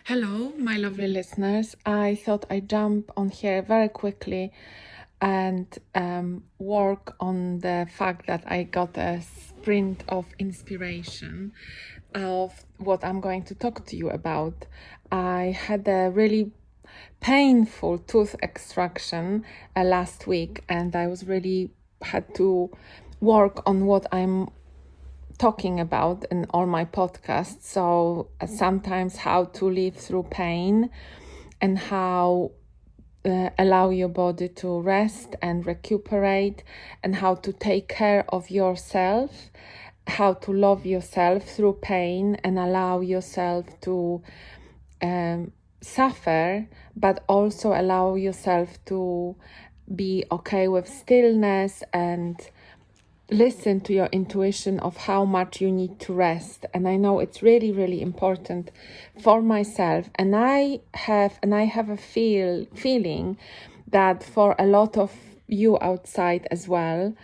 Hello, my lovely listeners. I thought I'd jump on here very quickly and work on the fact that I got a sprint of inspiration of what I'm going to talk to you about. I had a really painful tooth extraction last week, and I was really had to work on what I'm talking about in all my podcasts. So sometimes how to live through pain and how allow your body to rest and recuperate, and how to take care of yourself, how to love yourself through pain and allow yourself to suffer, but also allow yourself to be okay with stillness and listen to your intuition of how much you need to rest. And I know it's really, really important for myself. And I have a feeling that for a lot of you outside as well,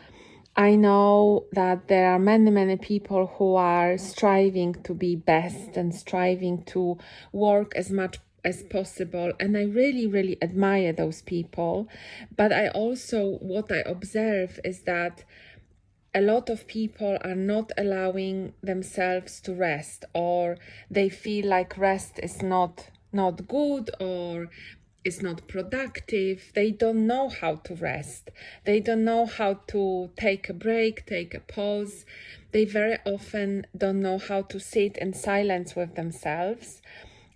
I know that there are many, many people who are striving to be best and striving to work as much as possible. And I really, really admire those people. But I also, what I observe is that a lot of people are not allowing themselves to rest, or they feel like rest is not good, or it's not productive. They don't know how to rest. They don't know how to take a break, take a pause. They very often don't know how to sit in silence with themselves.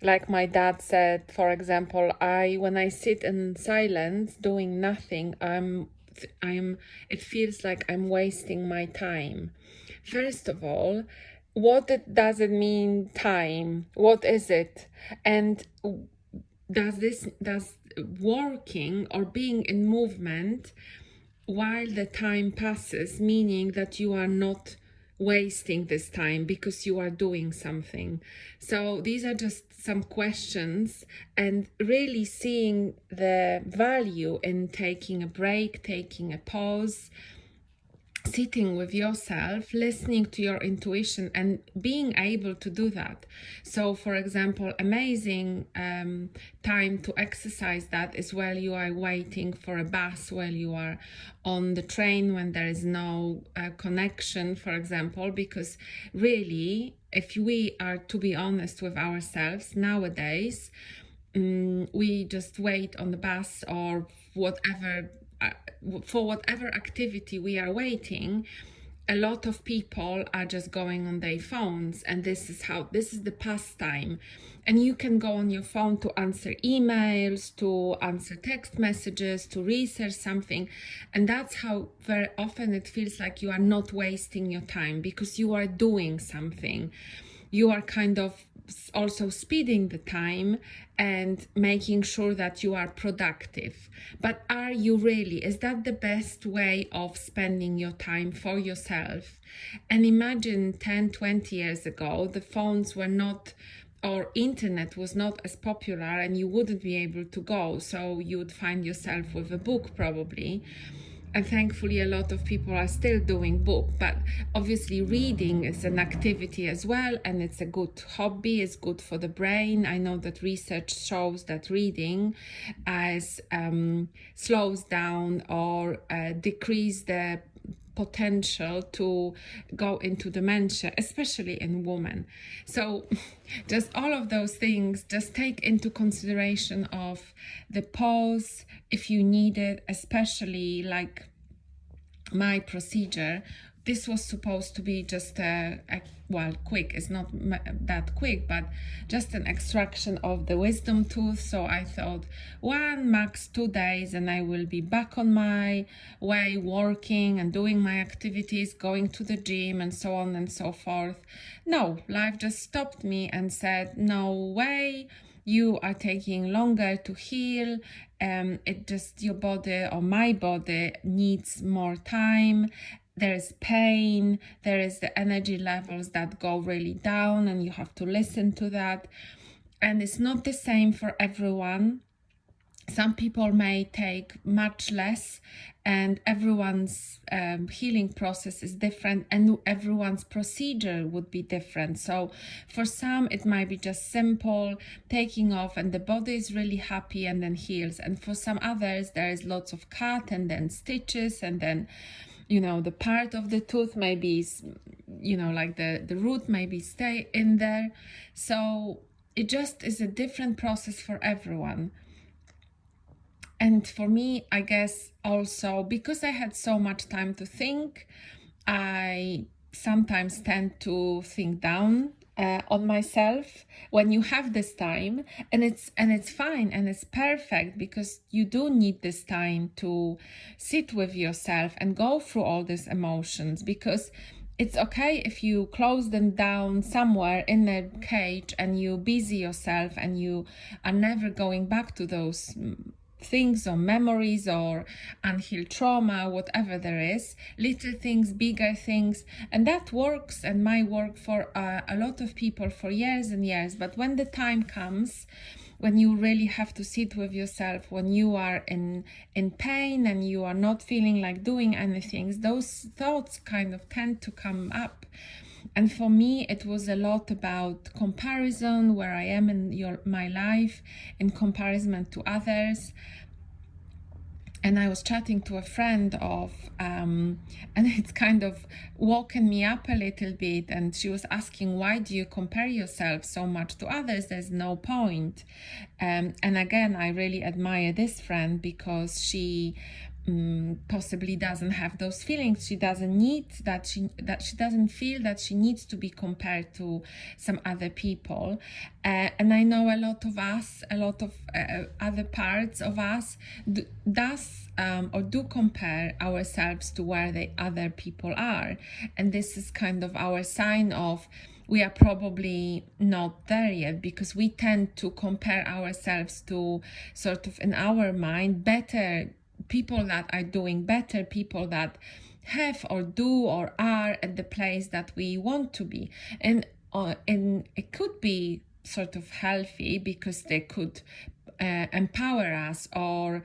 Like my dad said, for example, when I sit in silence doing nothing, it feels like I'm wasting my time. First of all, does it mean time? What is it? And does working or being in movement while the time passes, meaning that you are not wasting this time because you are doing something? So these are just some questions, and really seeing the value in taking a break, taking a pause, sitting with yourself, listening to your intuition, and being able to do that. So, for example, amazing time to exercise that is while you are waiting for a bus, while you are on the train, when there is no connection, for example, because really, if we are to be honest with ourselves nowadays, we just wait on the bus or whatever, for whatever activity we are waiting. A lot of people are just going on their phones, and this is the pastime. And you can go on your phone to answer emails, to answer text messages, to research something. And that's how very often it feels like you are not wasting your time, because you are doing something. You are kind of also speeding the time and making sure that you are productive. But are you really? Is that the best way of spending your time for yourself? And imagine 10, 20 years ago, the phones were not, or internet was not as popular, and you wouldn't be able to go. So you would find yourself with a book probably. And thankfully a lot of people are still doing book, but obviously reading is an activity as well, and it's a good hobby. It's good for the brain. I know that research shows that reading slows down or decrease the potential to go into dementia, especially in women. So just all of those things, just take into consideration of the pause if you need it, especially like my procedure. This was supposed to be just quick. It's not that quick, but just an extraction of the wisdom tooth. So I thought 1 max 2 days and I will be back on my way, working and doing my activities, going to the gym and so on and so forth. No, life just stopped me and said, no way, you are taking longer to heal. It just, your body or my body needs more time. There is pain, there is the energy levels that go really down, and you have to listen to that. And it's not the same for everyone. some people may take much less, and everyone's healing process is different, and everyone's procedure would be different. So for some it might be just simple taking off and the body is really happy and then heals, and for some others there is lots of cut and then stitches, and then the part of the tooth maybe, like the root maybe stay in there. So it just is a different process for everyone. And for me, I guess also because I had so much time to think, I sometimes tend to think down on myself when you have this time, and it's fine and it's perfect, because you do need this time to sit with yourself and go through all these emotions, because it's okay if you close them down somewhere in a cage and you busy yourself and you are never going back to those things or memories or unhealed trauma, whatever there is, little things, bigger things, and that works and might work for a lot of people for years and years. But when the time comes when you really have to sit with yourself, when you are in pain and you are not feeling like doing anything, those thoughts kind of tend to come up. And for me, it was a lot about comparison, where I am in my life in comparison to others. And I was chatting to a friend and it's kind of woken me up a little bit. And she was asking, why do you compare yourself so much to others? There's no point. And again, I really admire this friend, because she possibly doesn't have those feelings. She doesn't need that. She doesn't feel that she needs to be compared to some other people. And I know a lot of us, a lot of other parts of us do compare ourselves to where the other people are, and this is kind of our sign of we are probably not there yet, because we tend to compare ourselves to, sort of in our mind, better people that are doing better, people that have or do or are at the place that we want to be. And it could be sort of healthy, because they could empower us or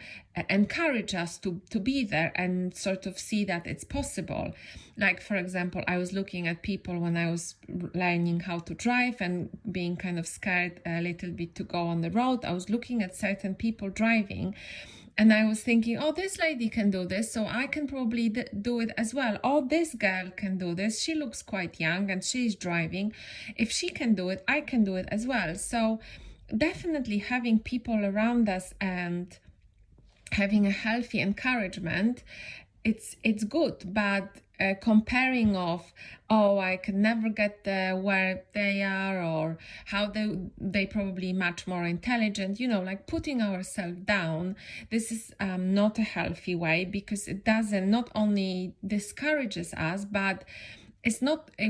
encourage us to be there and sort of see that it's possible. Like, for example, I was looking at people when I was learning how to drive and being kind of scared a little bit to go on the road. I was looking at certain people driving, and I was thinking, oh, this lady can do this, so I can probably do it as well. Oh, this girl can do this. She looks quite young and she's driving. If she can do it, I can do it as well. So definitely having people around us and having a healthy encouragement, it's good. But comparing of, oh, I can never get there where they are, or how they probably much more intelligent, like putting ourselves down, this is not a healthy way, because it doesn't not only discourages us, but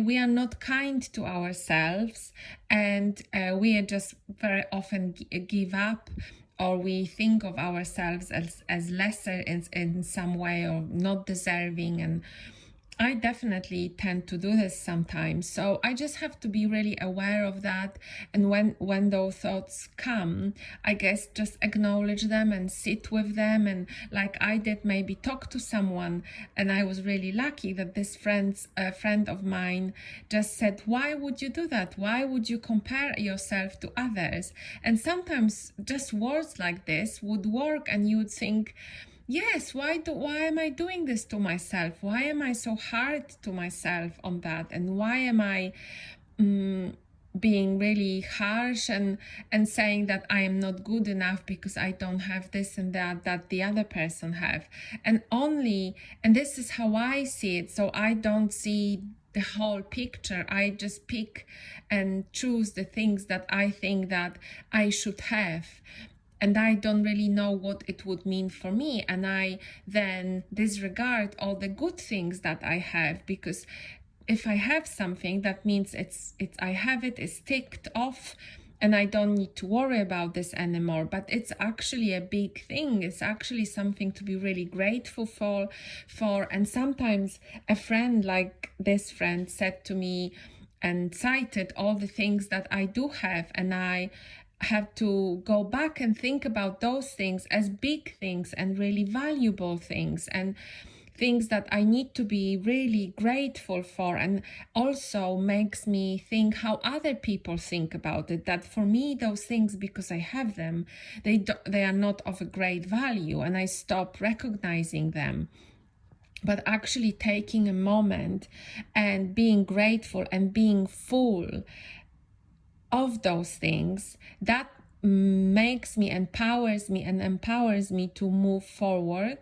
we are not kind to ourselves, and we are just very often give up, or we think of ourselves as lesser in some way, or not deserving. And I definitely tend to do this sometimes. So I just have to be really aware of that. And when those thoughts come, I guess just acknowledge them and sit with them. And like I did, maybe talk to someone. And I was really lucky that this friend of mine just said, why would you do that? Why would you compare yourself to others? And sometimes just words like this would work, and you would think, yes, why am I doing this to myself? Why am I so hard to myself on that? And why am I being really harsh and saying that I am not good enough because I don't have this and that the other person have? And this is how I see it. So I don't see the whole picture. I just pick and choose the things that I think that I should have. And I don't really know what it would mean for me. And I then disregard all the good things that I have, because if I have something, that means I have it's ticked off, and I don't need to worry about this anymore. But it's actually a big thing. It's actually something to be really grateful for. And sometimes a friend like this friend said to me and cited all the things that I do have, and I have to go back and think about those things as big things and really valuable things, and things that I need to be really grateful for, and also makes me think how other people think about it, that for me those things, because I have them, they are not of a great value, and I stop recognizing them. But actually taking a moment and being grateful and being full of those things, that makes me, empowers me to move forward.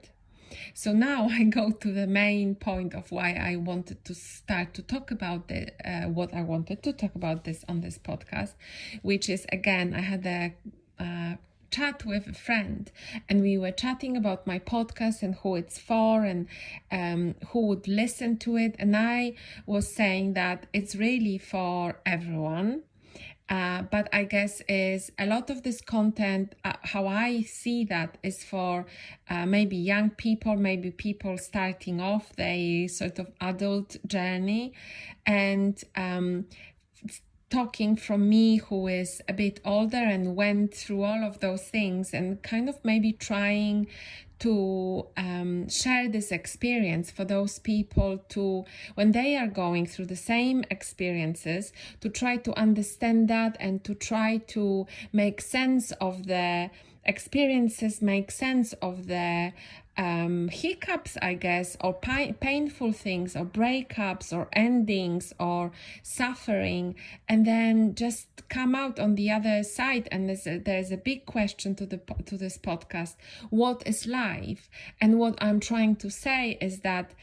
So now I go to the main point of why I wanted to start to talk about what I wanted to talk about this on this podcast, which is, again, I had a chat with a friend, and we were chatting about my podcast and who it's for, and who would listen to it. And I was saying that it's really for everyone. But I guess is a lot of this content, how I see that, is for maybe young people, maybe people starting off their sort of adult journey, and talking from me, who is a bit older and went through all of those things, and kind of maybe trying to share this experience for those people, to, when they are going through the same experiences, to try to understand that and to try to make sense of the experiences, make sense of the hiccups, I guess, or painful things, or breakups, or endings, or suffering, and then just come out on the other side. And there's a big question to this podcast: what is life? And what I'm trying to say is that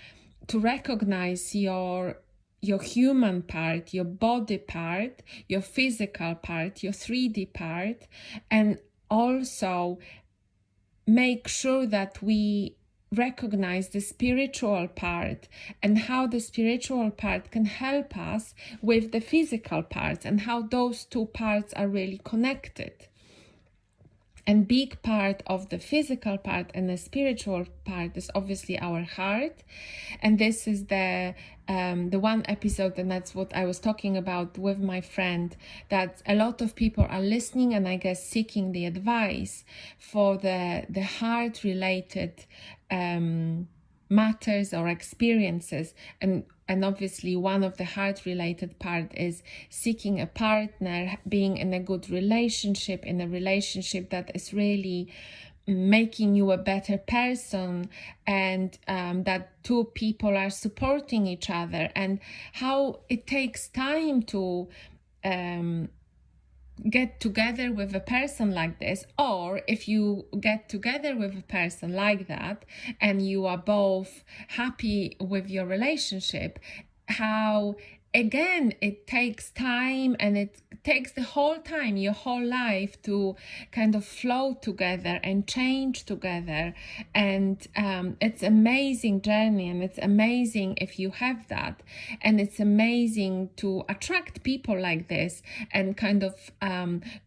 to recognize your human part, your body part, your physical part, your 3D part, and also make sure that we recognize the spiritual part, and how the spiritual part can help us with the physical parts, and how those two parts are really connected. And big part of the physical part and the spiritual part is obviously our heart. And this is the one episode, and that's what I was talking about with my friend, that a lot of people are listening and I guess seeking the advice for the heart related matters or experiences. And obviously one of the heart related part is seeking a partner, being in a good relationship, in a relationship that is really making you a better person, and that two people are supporting each other, and how it takes time to get together with a person like this. Or if you get together with a person like that and you are both happy with your relationship, how again it takes time, and it takes the whole time, your whole life, to kind of flow together and change together. And it's amazing journey, and it's amazing if you have that, and it's amazing to attract people like this, and kind of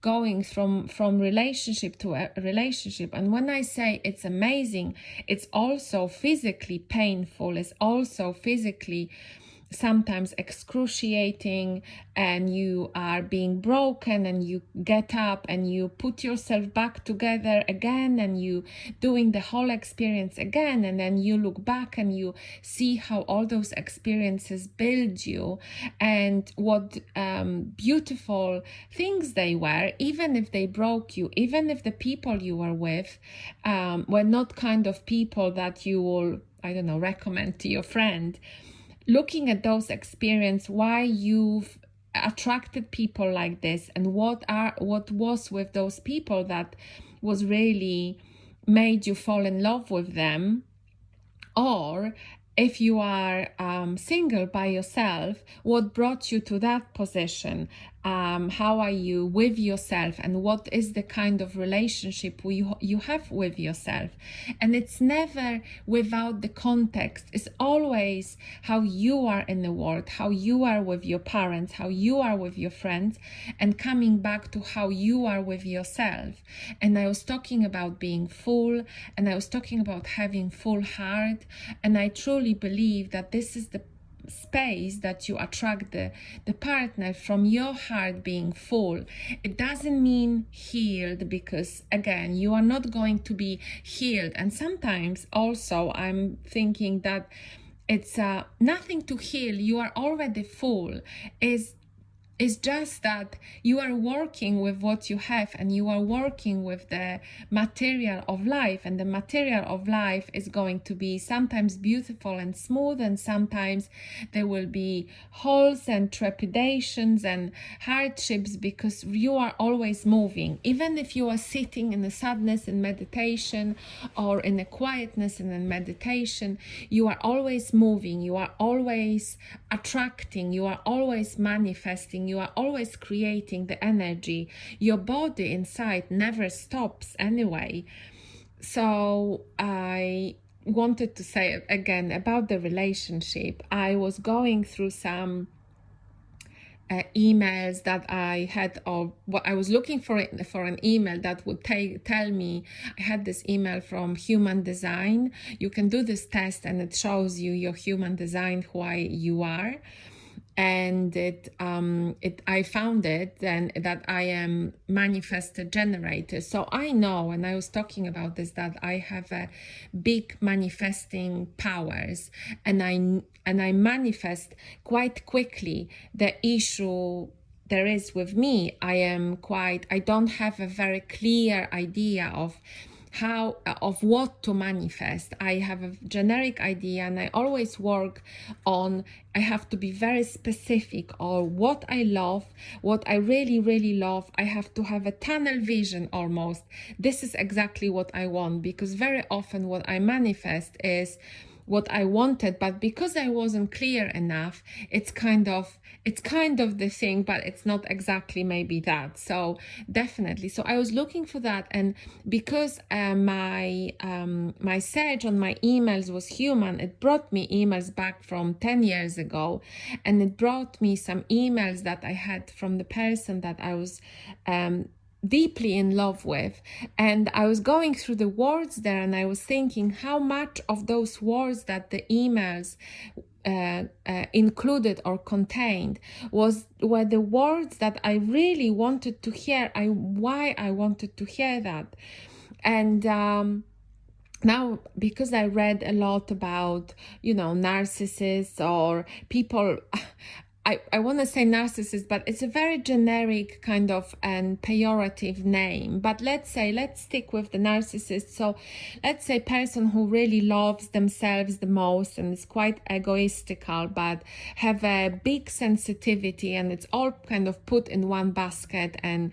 going from relationship to a relationship. And when I say it's amazing, it's also physically painful, it's also physically sometimes excruciating, and you are being broken, and you get up and you put yourself back together again, and you doing the whole experience again, and then you look back and you see how all those experiences build you, and what beautiful things they were, even if they broke you, even if the people you were with were not kind of people that you will, I don't know, recommend to your friend. Looking at those experiences, why you've attracted people like this, and what was with those people that was really made you fall in love with them. Or if you are single by yourself, what brought you to that position? How are you with yourself, and what is the kind of relationship you have with yourself? And it's never without the context. It's always how you are in the world, how you are with your parents, how you are with your friends, and coming back to how you are with yourself. And I was talking about being full, and I was talking about having full heart, and I truly believe that this is the space that you attract the partner from your heart being full. It doesn't mean healed, because again, you are not going to be healed. And sometimes also I'm thinking that it's nothing to heal. You are already full. It's just that you are working with what you have, and you are working with the material of life, and the material of life is going to be sometimes beautiful and smooth, and sometimes there will be holes and trepidations and hardships, because you are always moving. Even if you are sitting in a sadness in meditation, or in a quietness and in meditation, you are always moving, you are always attracting, you are always manifesting, you are always creating the energy. Your body inside never stops anyway. So I wanted to say again about the relationship. I was going through some emails that I had, or what I was looking for an email that would tell me. I had this email from Human Design. You can do this test and it shows you your human design, who you are. And I found it then that I am manifested generator. So I know, and I was talking about this, that I have a big manifesting powers, and I manifest quite quickly. The issue there is with me, I don't have a very clear idea of what to manifest. I have a generic idea, and I always work on, I have to be very specific, or what I love, what I really, really love. I have to have a tunnel vision almost. This is exactly what I want, because very often what I manifest is what I wanted, but because I wasn't clear enough, it's kind of the thing, but it's not exactly maybe that. So definitely, so I was looking for that, and because my search on my emails was human, it brought me emails back from 10 years ago, and it brought me some emails that I had from the person that I was deeply in love with. And I was going through the words there, and I was thinking how much of those words that the emails included or contained were the words that I really wanted to hear, why I wanted to hear that. And now, because I read a lot about, narcissists or people, I want to say narcissist, but it's a very generic kind of and pejorative name. But let's stick with the narcissist. So let's say person who really loves themselves the most and is quite egoistical, but have a big sensitivity, and it's all kind of put in one basket. And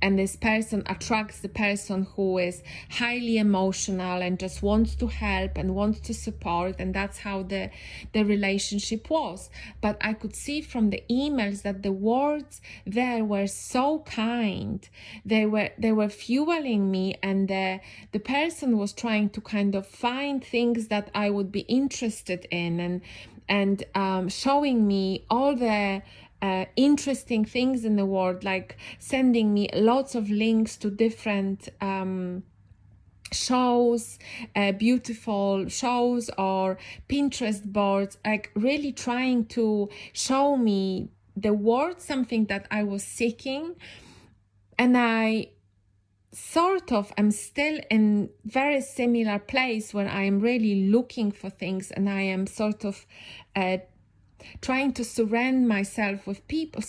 this person attracts the person who is highly emotional and just wants to help and wants to support, and that's how the relationship was. But I could see from the emails that the words there were so kind. They were fueling me, and the person was trying to kind of find things that I would be interested in, and showing me all the interesting things in the world, like sending me lots of links to different shows, beautiful shows, or Pinterest boards, like really trying to show me the words, something that I was seeking. And I sort of am still in very similar place where I am really looking for things, and I am sort of trying to surround myself with people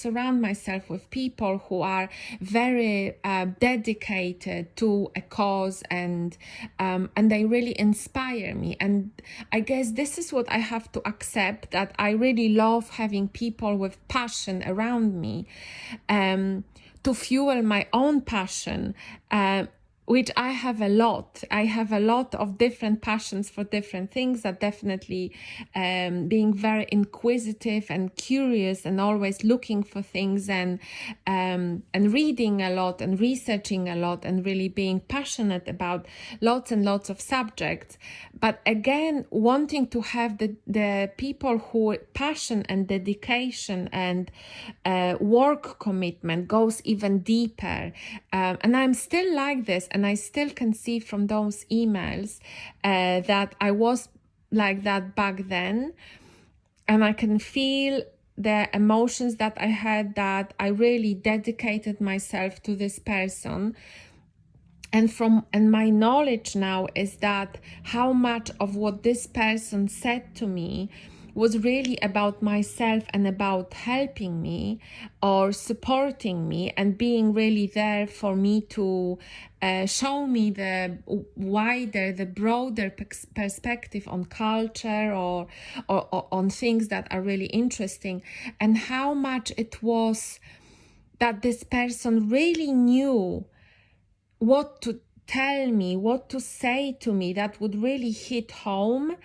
who are very dedicated to a cause, and they really inspire me. And I guess this is what I have to accept, that I really love having people with passion around me, to fuel my own passion, which I have a lot. I have a lot of different passions for different things, that definitely being very inquisitive and curious, and always looking for things, and reading a lot and researching a lot, and really being passionate about lots and lots of subjects. But again, wanting to have the people who passion and dedication and work commitment goes even deeper. And I'm still like this. And I still can see from those emails that I was like that back then. and I can feel the emotions that I had, that I really dedicated myself to this person. And my knowledge now is that how much of what this person said to me was really about myself and about helping me or supporting me and being really there for me to show me the wider, the broader perspective on culture or on things that are really interesting, and how much it was that this person really knew what to tell me, what to say to me that would really hit home.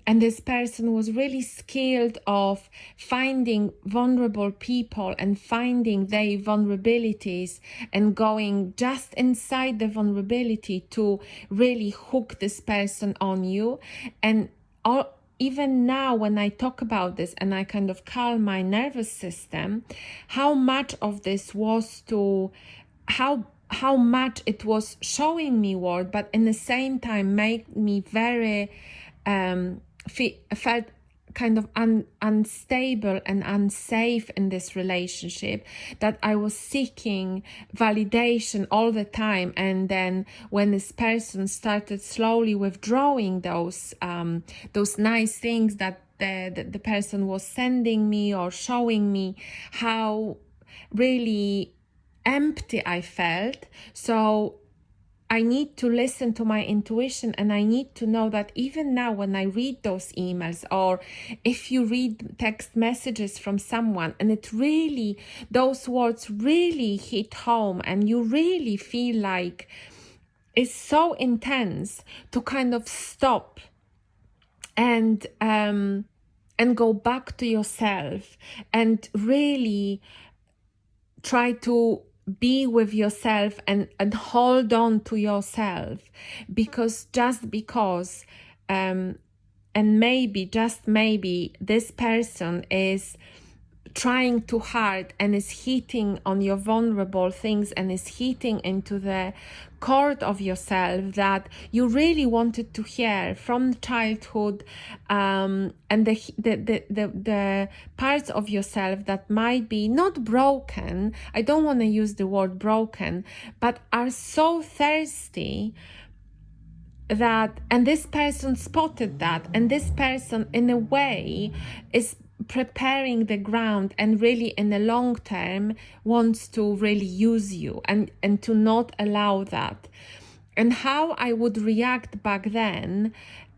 And this person was really skilled of finding vulnerable people and finding their vulnerabilities and going just inside the vulnerability to really hook this person on you. And even now when I talk about this and I kind of calm my nervous system, how much of this was to how much it was showing me world, but in the same time made me very felt kind of unstable and unsafe in this relationship, that I was seeking validation all the time. And then when this person started slowly withdrawing those nice things that the person was sending me or showing me, how really empty I felt. So I need to listen to my intuition, and I need to know that even now when I read those emails, or if you read text messages from someone and it really, those words really hit home and you really feel like it's so intense, to kind of stop and go back to yourself and really try to be with yourself and hold on to yourself, because and maybe, just maybe, this person is trying too hard and is hitting on your vulnerable things and is hitting into the core of yourself that you really wanted to hear from childhood, and the parts of yourself that might be not broken, I don't want to use the word broken, but are so thirsty that, and this person spotted that, and this person in a way is preparing the ground and really in the long term wants to really use you and to not allow that. And how I would react back then,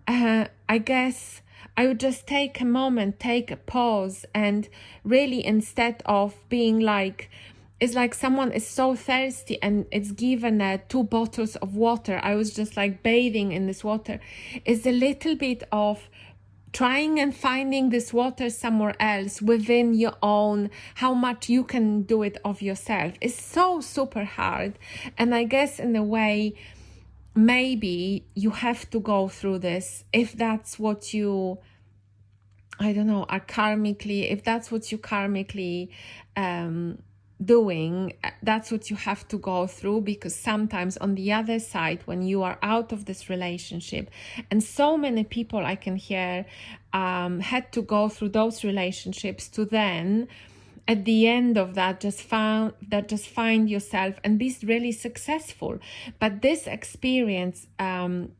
I guess I would just take a moment, take a pause, and really, instead of being like, it's like someone is so thirsty and it's given 2 bottles of water, I was just like bathing in this water, is a little bit of trying and finding this water somewhere else within your own, how much you can do it of yourself is so super hard. And I guess in a way, maybe you have to go through this if that's what you, I don't know, are karmically, if that's what you karmically doing, that's what you have to go through. Because sometimes on the other side, when you are out of this relationship, and so many people I can hear had to go through those relationships to then at the end of that just find yourself and be really successful. But this experience and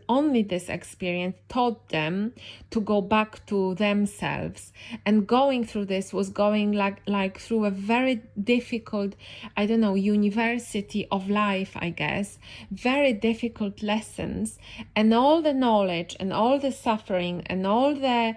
only this experience taught them to go back to themselves. And going through this was going like through a very difficult, I don't know, university of life, I guess, very difficult lessons, and all the knowledge and all the suffering and all the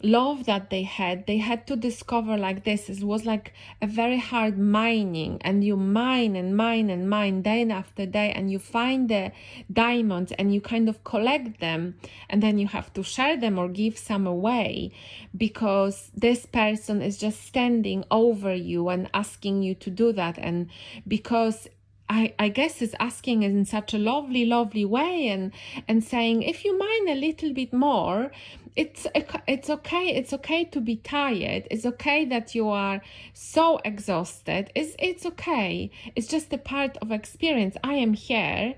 love that they had to discover like this. It was like a very hard mining, and you mine and mine and mine day after day, and you find the diamonds and you kind of collect them, and then you have to share them or give some away, because this person is just standing over you and asking you to do that. And because I guess is asking in such a lovely way, and saying, if you mine a little bit more, it's okay. It's okay to be tired. It's okay that you are so exhausted. It's okay. It's just a part of experience. I am here,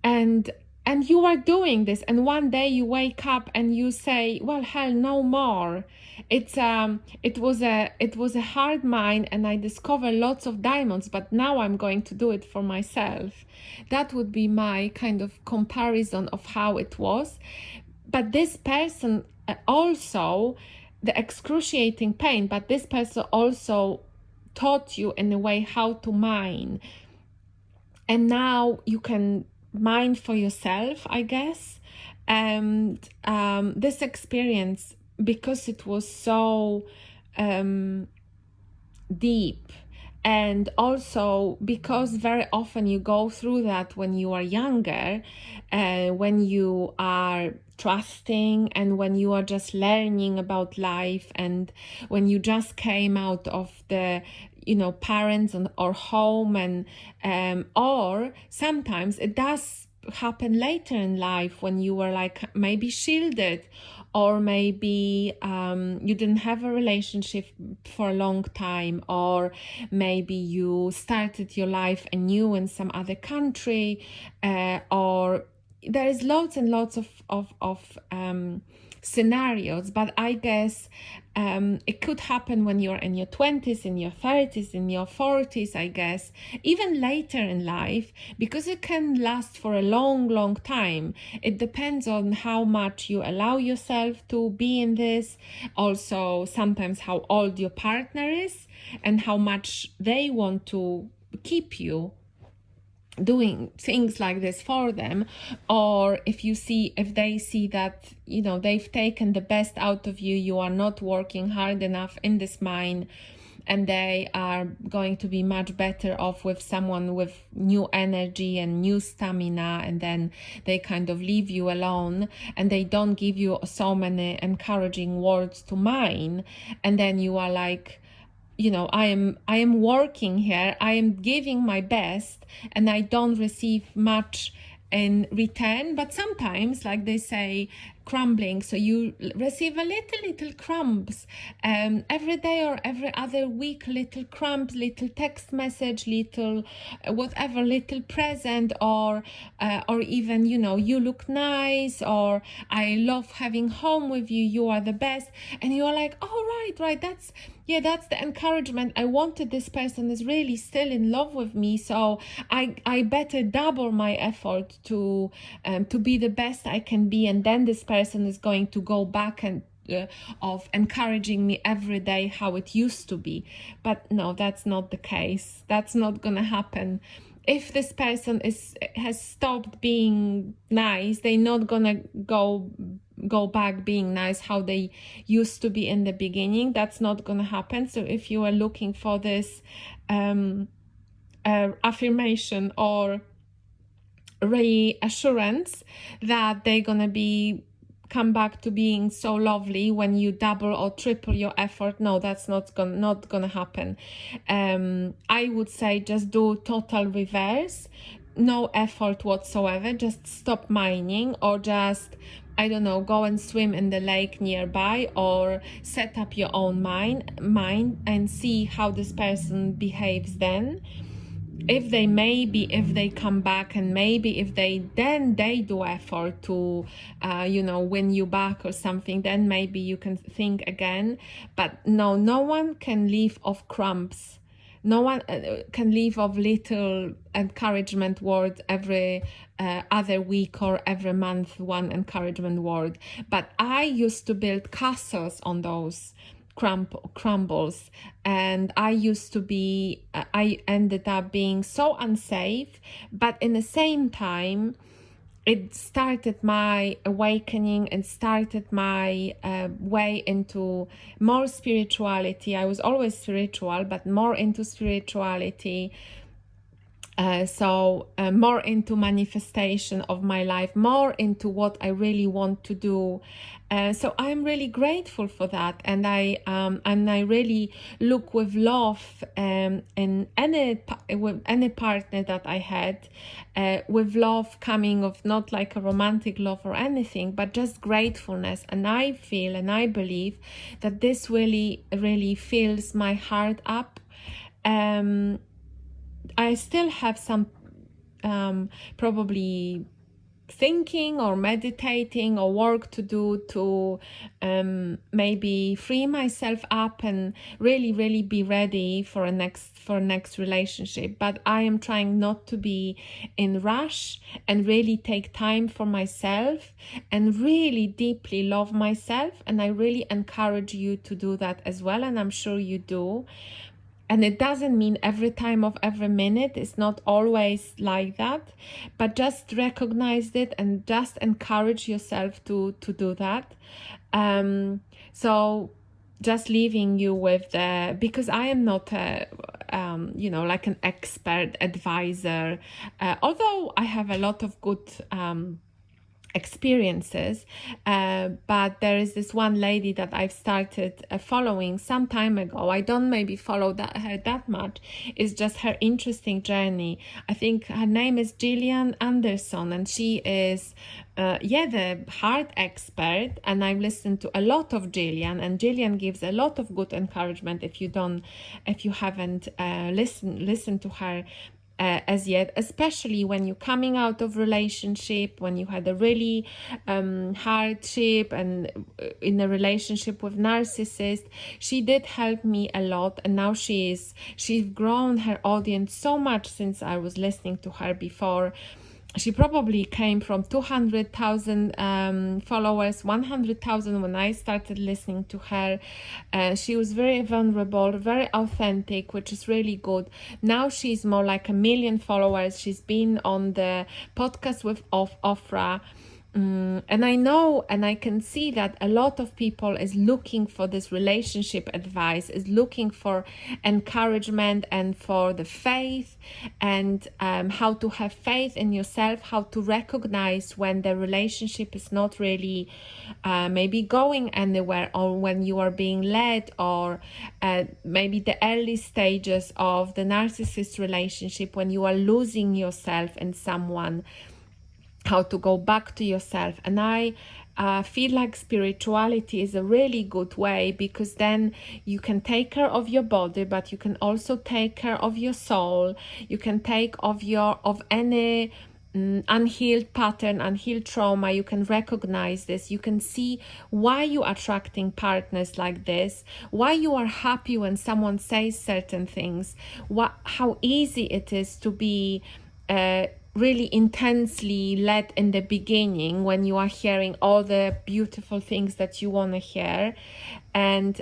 and and you are doing this, and one day you wake up and you say, well, hell, no more. It was a hard mine, and I discovered lots of diamonds, but now I'm going to do it for myself. That would be my kind of comparison of how it was. But this person also, the excruciating pain, but this person also taught you in a way how to mine. And now you can mine for yourself, I guess. And this experience, because it was so deep, and also because very often you go through that when you are younger, when you are trusting, and when you are just learning about life, and when you just came out of the parents or home, and or sometimes it does happen later in life when you were like maybe shielded, or maybe you didn't have a relationship for a long time, or maybe you started your life anew in some other country, or there is lots and lots of scenarios. But I guess it could happen when you're in your 20s, in your 30s, in your 40s, I guess, even later in life, because it can last for a long time. It depends on how much you allow yourself to be in this. Also, sometimes how old your partner is, and how much they want to keep you doing things like this for them, or if they see that they've taken the best out of you, you are not working hard enough in this mine, and they are going to be much better off with someone with new energy and new stamina, and then they kind of leave you alone, and they don't give you so many encouraging words to mine, and then you are like, I am working here, I am giving my best, and I don't receive much in return. But sometimes, like they say, crumbling, so you receive a little crumbs every day or every other week, little crumbs, little text message, little whatever, little present, or even you look nice, or I love having home with you, you are the best, and you are like, oh right, that's the encouragement I wanted. This person is really still in love with me, so I better double my effort to be the best I can be, and then this person is going to go back and of encouraging me every day how it used to be. But no, that's not the case. That's not gonna happen. If this person has stopped being nice, they're not gonna go back being nice how they used to be in the beginning. That's not gonna happen. So if you are looking for this affirmation or reassurance that they're gonna come back to being so lovely when you double or triple your effort, no, that's not gonna happen. I would say just do total reverse, no effort whatsoever, just stop mining, or just, I don't know, go and swim in the lake nearby, or set up your own mine and see how this person behaves then. If they come back, and maybe if they do effort to win you back or something, then maybe you can think again. But no one can live off crumbs. No one can live off little encouragement words every other week, or every month one encouragement word. But I used to build castles on those crumbles, and I ended up being so unsafe. But in the same time, it started my awakening and started my way into more spirituality. I was always spiritual, but more into spirituality. So more into manifestation of my life, more into what I really want to do. So I'm really grateful for that, and I really look with love in with any partner that I had, with love coming of not like a romantic love or anything, but just gratefulness. And I feel and I believe that this really fills my heart up. I still have some probably thinking or meditating or work to do to maybe free myself up and really be ready for a next relationship. But I am trying not to be in rush and really take time for myself and really deeply love myself. And I really encourage you to do that as well, and I'm sure you do. And it doesn't mean every time of every minute. It's not always like that, but just recognize it and just encourage yourself to do that. So just leaving you with the, because I am not a like an expert advisor, although I have a lot of good experiences, but there is this one lady that I've started following some time ago. I don't maybe follow her that much. It's just her interesting journey. I think her name is Jillian Anderson, and she is the heart expert, and I've listened to a lot of Jillian, and Jillian gives a lot of good encouragement. If you haven't listened to her as yet, especially when you're coming out of relationship, when you had a really hardship and in a relationship with narcissist. She did help me a lot, and now she's grown her audience so much since I was listening to her before. She probably came from 200,000 followers, 100,000 when I started listening to her. She was very vulnerable, very authentic, which is really good. Now she's more like 1 million followers. She's been on the podcast with Ofra. And I know and I can see that a lot of people is looking for this relationship advice, is looking for encouragement and for the faith, and how to have faith in yourself, how to recognize when the relationship is not really maybe going anywhere, or when you are being led, or maybe the early stages of the narcissist relationship when you are losing yourself in someone, how to go back to yourself. And I feel like spirituality is a really good way, because then you can take care of your body, but you can also take care of your soul. You can take of any unhealed pattern, unhealed trauma. You can recognize this. You can see why you are attracting partners like this, why you are happy when someone says certain things, how easy it is to be really intensely led in the beginning when you are hearing all the beautiful things that you want to hear, and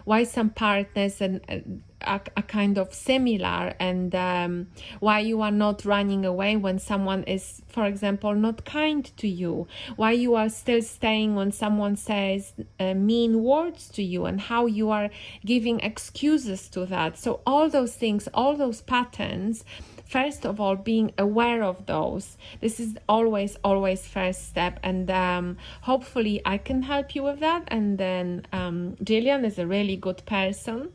why some partners are kind of similar, and why you are not running away when someone is, for example, not kind to you, why you are still staying when someone says mean words to you, and how you are giving excuses to that. So all those things, all those patterns, first of all, being aware of those. This is always first step, and hopefully I can help you with that. And then Jillian is a really good person.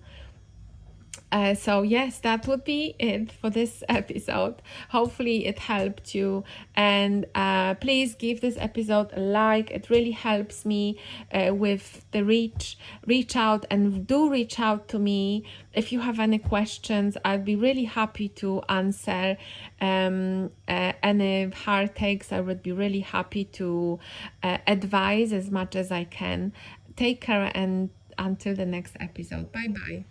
So yes, that would be it for this episode. Hopefully it helped you, and please give this episode a like. It really helps me with the reach out, and do reach out to me if you have any questions. I'd be really happy to answer any heartaches. I would be really happy to advise as much as I can. Take care, and until the next episode. Bye bye.